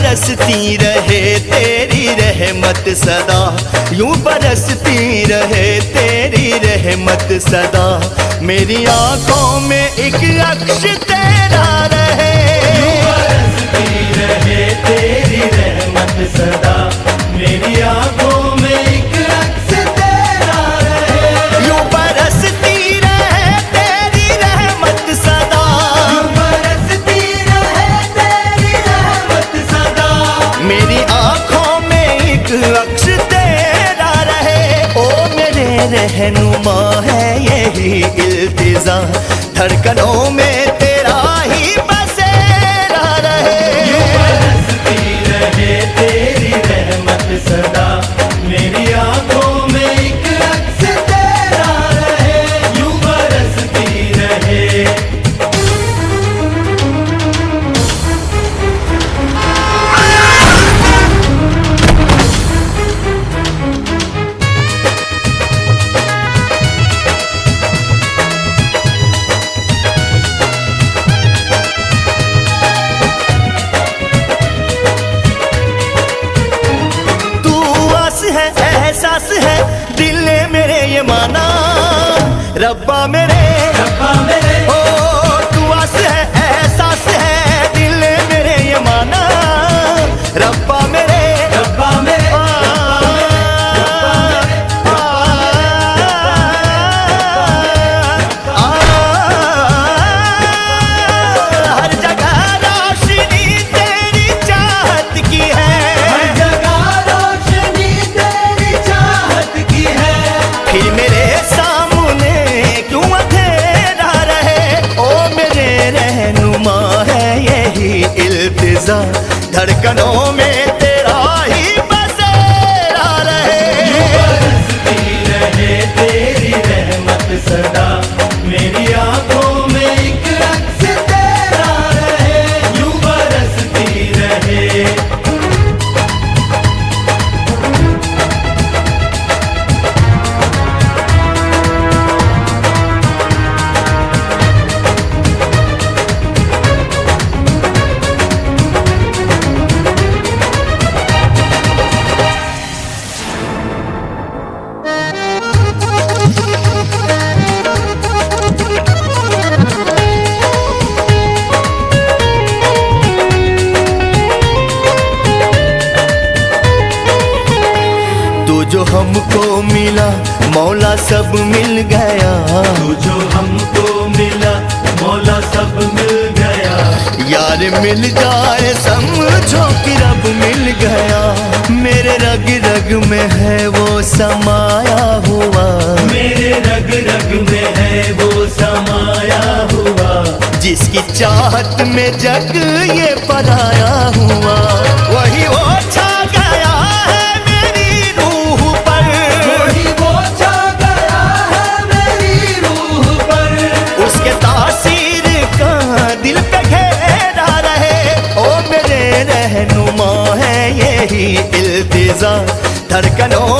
बरसती रहे तेरी रहमत सदा, यूं बरसती रहे तेरी रहमत सदा। मेरी आंखों में एक अक्ष तेरा रहे, यूं बरसती रहे तेरी रहमत सदा। मेरी आंखों में एक अक्ष तेरा रहे, यूं बरसती रहे तेरी रहमत सदा, यूं बरसती रहे तेरी रहमत सदा। मेरी आंखों में एक अक्ष तेरा रहे। ओ मेरे रहनुमा है यही इल्तिजा, धड़कनों में तेरा ही बसेरा रहे। यूं बरसती रहे तेरी रहमत सदा। मेरी आंखों में एक अक्ष तेरा रहे, यूं बरसती रहे। एहसास है दिल ने मेरे ये माना, रब्बा मेरे रब्बा मेरे, ओ तू आस है एहसास है दिल ने मेरे ये माना, रब्बा मेरे रब्बा मेरे, हर जगह रोशनी तेरी चाहत की है, हर जगह रोशनी तेरी चाहत की है। फिर मेरे सामने क्यों अंधेरा रहे। ओ मेरे रहनुमा है यही इल्तिजा, धड़कनों में तेरा ही बसेरा रहे। यूं बरसती रहे तेरी रहमत सदा। मेरी आंखों में एक अक्ष तेरा रहे, यूं बरसती रहे। तू जो हमको मिला मौला सब मिल गया, तू जो हमको मिला मौला सब मिल गया। यार मिल जाए समझो कि रब मिल गया। मेरे रग रग में है वो समाया हुआ, मेरे रग रग में है वो समाया हुआ। जिसकी चाहत में जग ये पराया हुआ, वही वो छा गया है मेरी रूह पर, वही वो छा गया है मेरी रूह पर। उसके तासीर का दिल पे घेरा रहे। ओ मेरे रहनुमा है यही इल्तिजा, धड़कनों